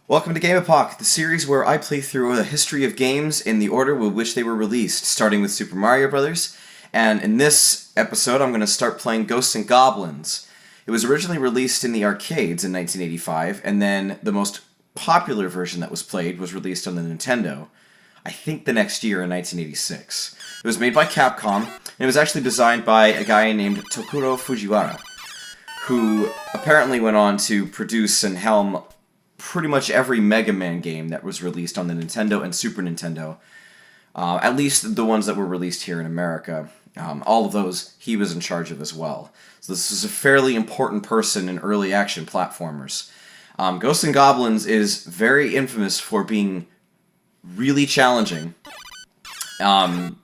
Welcome to GAMEpoch, the series where I play through the history of games in the order with which they were released, starting with Super Mario Bros. And in this episode, I'm going to start playing Ghosts and Goblins. It was originally released in the arcades in 1985, and then the most popular version that was played was released on the Nintendo, I think the next year in 1986. It was made by Capcom, and it was actually designed by a guy named Tokuro Fujiwara, who apparently went on to produce and helm pretty much every Mega Man game that was released on the Nintendo and Super Nintendo. At least the ones that were released here in America. All of those he was in charge of as well. So this is a fairly important person in early action platformers. Ghosts and Goblins is very infamous for being really challenging. And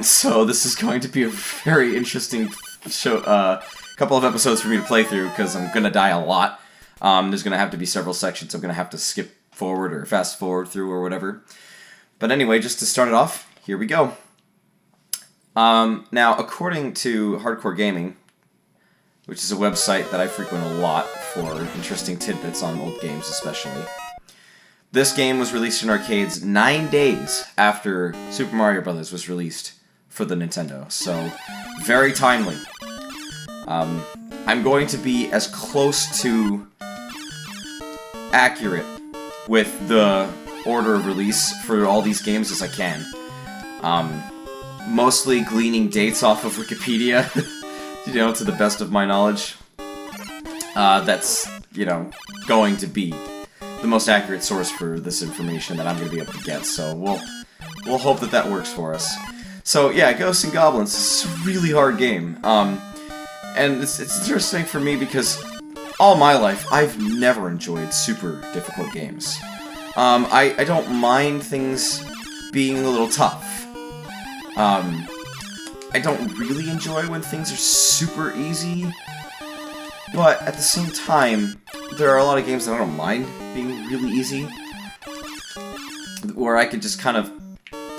so this is going to be a very interesting show, couple of episodes for me to play through, because I'm going to die a lot. There's going to have to be several sections I'm going to have to skip forward or fast forward through or whatever. But anyway, just to start it off, here we go. Now, according to Hardcore Gaming, which is a website that I frequent a lot for interesting tidbits on old games especially, this game was released in arcades 9 days after Super Mario Bros. Was released for the Nintendo, so very timely. I'm going to be as close to accurate with the order of release for all these games as I can. Mostly gleaning dates off of Wikipedia, to the best of my knowledge. That's, going to be the most accurate source for this information that I'm going to be able to get, so we'll hope that that works for us. So yeah, Ghosts and Goblins is a really hard game. And it's interesting for me because all my life, I've never enjoyed super difficult games. I don't mind things being a little tough. I don't really enjoy when things are super easy, but at the same time, there are a lot of games that I don't mind being really easy, where I could just kind of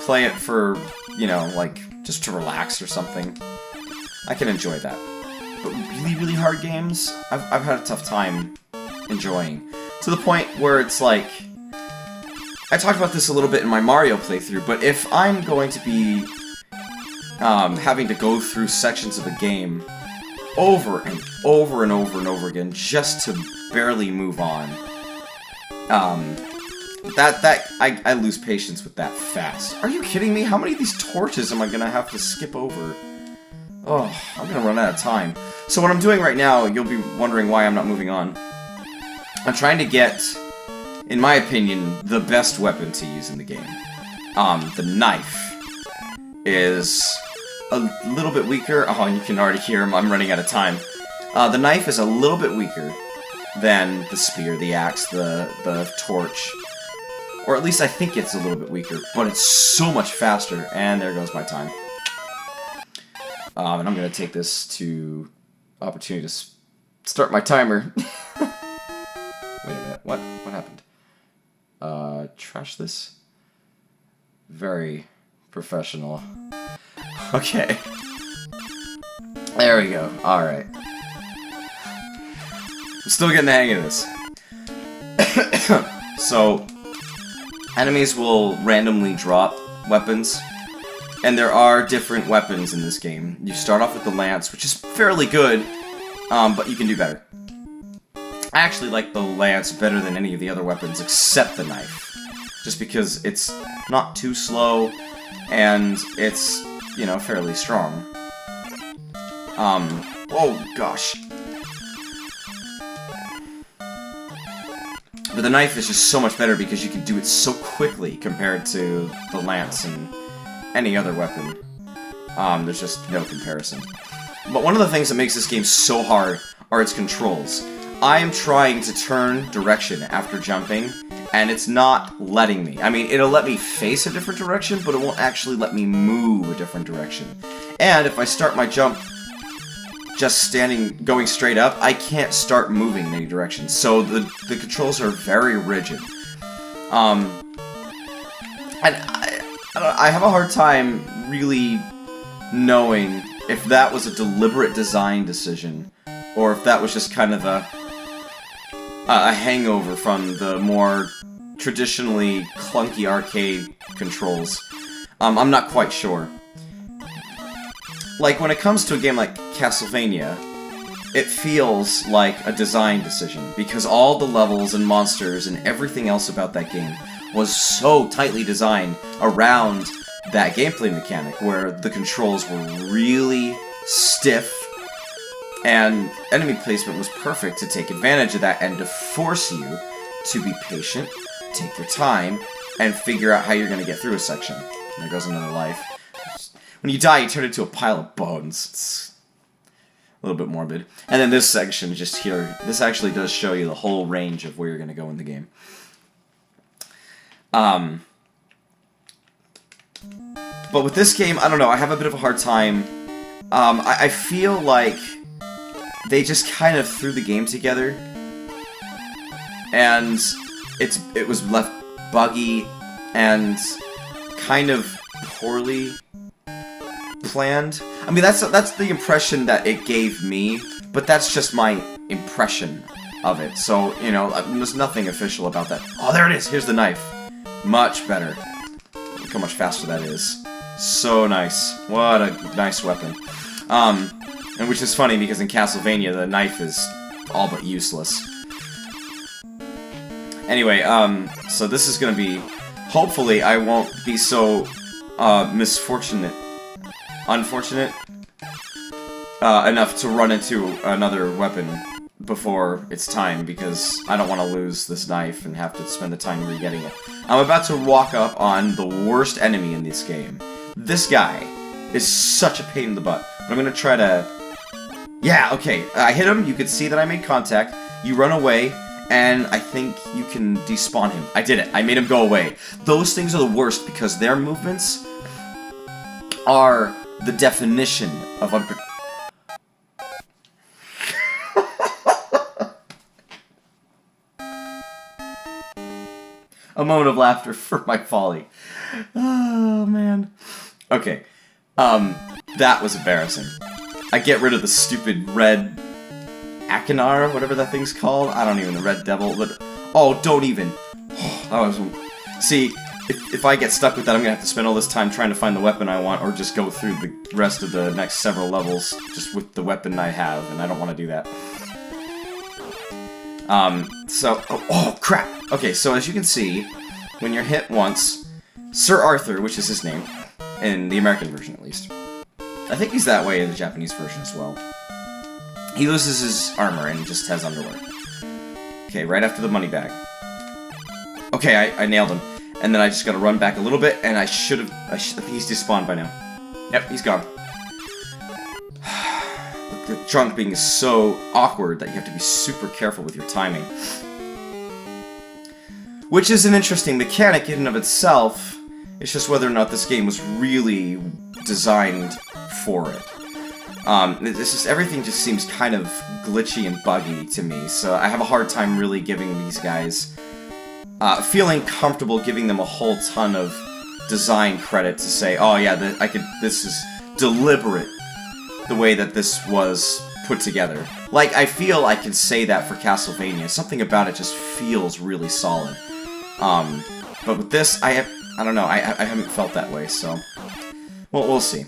play it for, just to relax or something. I can enjoy that. But really, really hard games, I've had a tough time enjoying. To the point where it's like, I talked about this a little bit in my Mario playthrough, but if I'm going to be having to go through sections of a game over and over and over and over again just to barely move on, I lose patience with that fast. Are you kidding me? How many of these torches am I gonna have to skip over? Oh, I'm gonna run out of time. So what I'm doing right now, you'll be wondering why I'm not moving on. I'm trying to get, in my opinion, the best weapon to use in the game. The knife is a little bit weaker. Oh, you can already hear him. I'm running out of time. The knife is a little bit weaker than the spear, the axe, the torch. Or at least I think it's a little bit weaker, but it's so much faster. And there goes my time. And I'm going to take this to opportunity to start my timer. Wait a minute, what happened? Trash this? Very professional. Okay. There we go, alright. I'm still getting the hang of this. So, enemies will randomly drop weapons. And there are different weapons in this game. You start off with the lance, which is fairly good, but you can do better. I actually like the lance better than any of the other weapons except the knife. Just because it's not too slow, and it's, fairly strong. Oh gosh. But the knife is just so much better because you can do it so quickly compared to the lance and any other weapon. There's just no comparison. But one of the things that makes this game so hard are its controls. I am trying to turn direction after jumping, and it's not letting me. I mean, it'll let me face a different direction, but it won't actually let me move a different direction. And if I start my jump just going straight up, I can't start moving in any direction. So the controls are very rigid. And I have a hard time really knowing if that was a deliberate design decision, or if that was just kind of a hangover from the more traditionally clunky arcade controls. I'm not quite sure. Like, when it comes to a game like Castlevania, it feels like a design decision, because all the levels and monsters and everything else about that game was so tightly designed around that gameplay mechanic, where the controls were really stiff, and enemy placement was perfect to take advantage of that and to force you to be patient, take your time, and figure out how you're going to get through a section. There goes another life. When you die, you turn into a pile of bones. It's a little bit morbid. And then this section just here, this actually does show you the whole range of where you're going to go in the game. But with this game, I don't know, I have a bit of a hard time. I feel like they just kind of threw the game together, and it was left buggy and kind of poorly planned. I mean, that's the impression that it gave me, but that's just my impression of it. So, you know, there's nothing official about that. Oh, there it is! Here's the knife. Much better. Look how much faster that is. So nice. What a nice weapon. And which is funny, because in Castlevania, the knife is all but useless. Anyway, so this is gonna be... Hopefully, I won't be so, unfortunate, enough to run into another weapon before it's time, because I don't want to lose this knife and have to spend the time re-getting it. I'm about to walk up on the worst enemy in this game. This guy is such a pain in the butt, but I'm gonna try to... Yeah, okay, I hit him, you could see that I made contact, you run away, and I think you can despawn him. I did it, I made him go away. Those things are the worst, because their movements are the definition of A moment of laughter for my folly. Oh, man. Okay. That was embarrassing. I get rid of the stupid red Akinar, whatever that thing's called. I don't even know, Red Devil. But, oh, don't even. See, if I get stuck with that, I'm gonna have to spend all this time trying to find the weapon I want, or just go through the rest of the next several levels just with the weapon I have, and I don't want to do that. Oh, crap! Okay, so as you can see, when you're hit once, Sir Arthur, which is his name, in the American version at least, I think he's that way in the Japanese version as well, he loses his armor and just has underwear. Okay, right after the money bag. Okay, I nailed him. And then I just gotta run back a little bit, and I think he's despawned by now. Yep, he's gone. The jumping is so awkward that you have to be super careful with your timing. Which is an interesting mechanic in and of itself. It's just whether or not this game was really designed for it. It's just, everything just seems kind of glitchy and buggy to me, so I have a hard time really giving these guys... feeling comfortable giving them a whole ton of design credit to say, oh yeah, this is deliberate, the way that this was put together. Like, I feel I can say that for Castlevania. Something about it just feels really solid. But with this, I don't know, I haven't felt that way, so... Well, we'll see.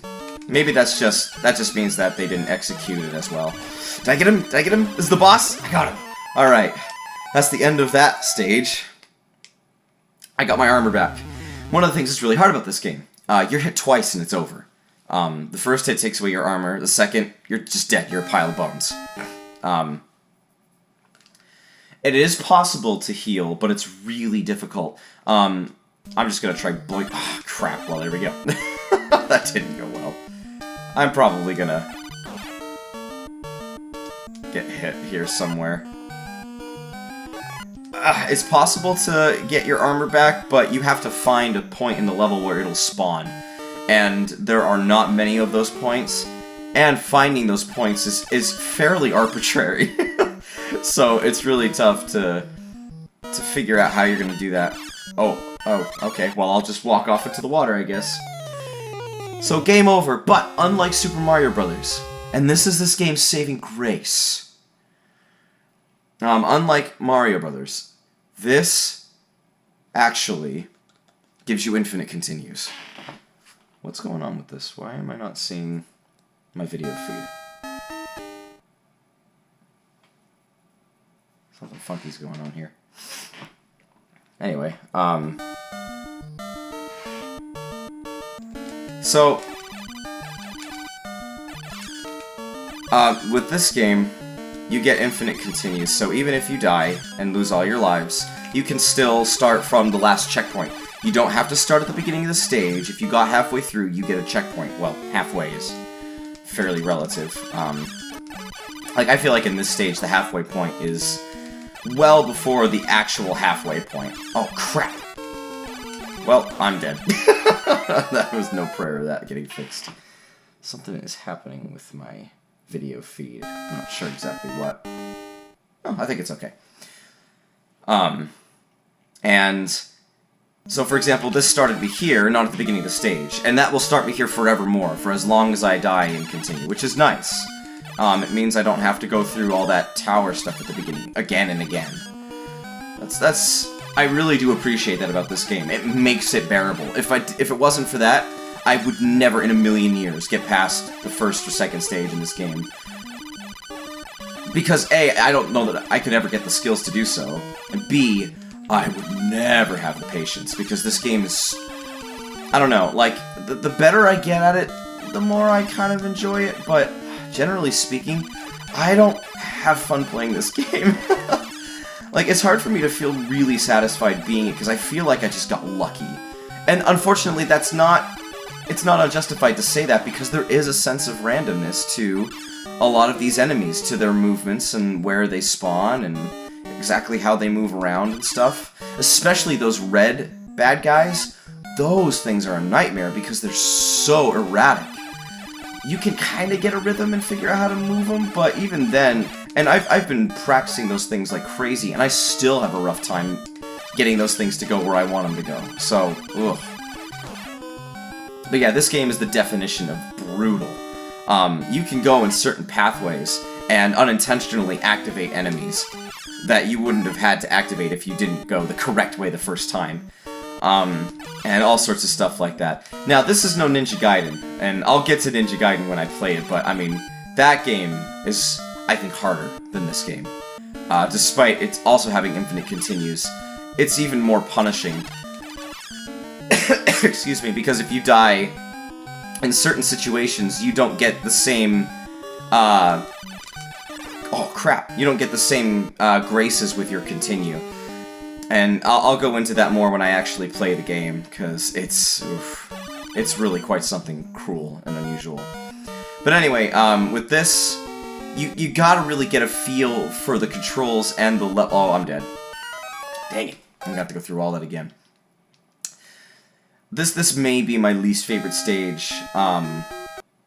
Maybe that just means that they didn't execute it as well. Did I get him? Did I get him? This is the boss? I got him. Alright. That's the end of that stage. I got my armor back. One of the things that's really hard about this game, you're hit twice and it's over. The first hit takes away your armor. The second, you're just dead. You're a pile of bones. It is possible to heal, but it's really difficult. I'm just gonna try blink. Oh, crap. Well, there we go. That didn't go well. I'm probably gonna get hit here somewhere. It's possible to get your armor back, but you have to find a point in the level where it'll spawn. And there are not many of those points, and finding those points is fairly arbitrary. So it's really tough to figure out how you're gonna do that. Oh, okay, well I'll just walk off into the water, I guess. So game over, but unlike Super Mario Bros., and this is this game's saving grace, Unlike Mario Brothers, this actually gives you infinite continues. What's going on with this? Why am I not seeing my video feed? Something funky's going on here. Anyway, so, with this game, you get infinite continues, so even if you die and lose all your lives, you can still start from the last checkpoint. You don't have to start at the beginning of the stage. If you got halfway through, you get a checkpoint. Well, halfway is fairly relative. Like, I feel like in this stage, the halfway point is well before the actual halfway point. Oh, crap! Well, I'm dead. That was no prayer of that getting fixed. Something is happening with my video feed. I'm not sure exactly what. Oh, I think it's okay. And so, for example, this started me here, not at the beginning of the stage, and that will start me here forevermore, for as long as I die and continue, which is nice. It means I don't have to go through all that tower stuff at the beginning, again and again. I really do appreciate that about this game. It makes it bearable. If it wasn't for that, I would never in a million years get past the first or second stage in this game. Because A, I don't know that I could ever get the skills to do so, and B, I would never have the patience, because this game is... I don't know, like, the better I get at it, the more I kind of enjoy it, but generally speaking, I don't have fun playing this game. Like, it's hard for me to feel really satisfied being it, because I feel like I just got lucky. And unfortunately, it's not unjustified to say that, because there is a sense of randomness to a lot of these enemies, to their movements and where they spawn and exactly how they move around and stuff. Especially those red bad guys. Those things are a nightmare because they're so erratic. You can kind of get a rhythm and figure out how to move them, but even then, and I've been practicing those things like crazy, and I still have a rough time getting those things to go where I want them to go. So, ugh. But yeah, this game is the definition of brutal. You can go in certain pathways and unintentionally activate enemies that you wouldn't have had to activate if you didn't go the correct way the first time. And all sorts of stuff like that. Now, this is no Ninja Gaiden, and I'll get to Ninja Gaiden when I play it, but, I mean, that game is, I think, harder than this game. Despite it also having infinite continues, it's even more punishing. Excuse me, because if you die in certain situations, you don't get the same, oh crap, you don't get the same, graces with your continue. And I'll go into that more when I actually play the game, because it's really quite something cruel and unusual. But anyway, with this, you gotta really get a feel for the controls and the oh, I'm dead. Dang it, I'm gonna have to go through all that again. This may be my least favorite stage,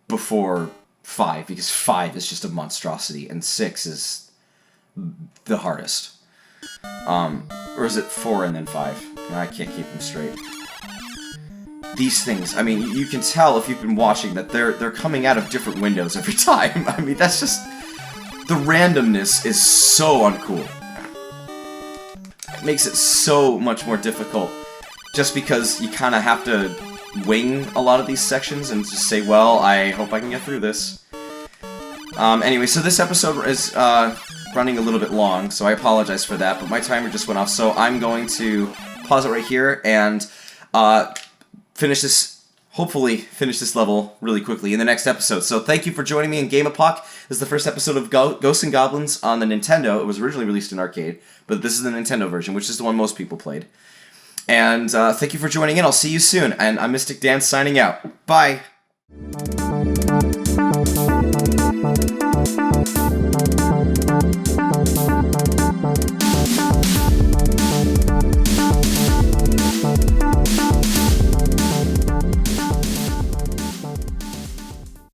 before 5, because 5 is just a monstrosity, and 6 is the hardest. Or is it 4 and then 5? I can't keep them straight. These things, I mean, you can tell if you've been watching that they're coming out of different windows every time. I mean, that's just... The randomness is so uncool. It makes it so much more difficult, just because you kind of have to wing a lot of these sections and just say, well, I hope I can get through this. Anyway, so this episode is, running a little bit long, so I apologize for that, but my timer just went off, so I'm going to pause it right here and hopefully finish this level really quickly in the next episode. So thank you for joining me in GAMEpoch. This is the first episode of Ghosts and Goblins on the Nintendo. It was originally released in arcade, but this is the Nintendo version, which is the one most people played. And thank you for joining in. I'll see you soon, and I'm MystikDan signing out. Bye!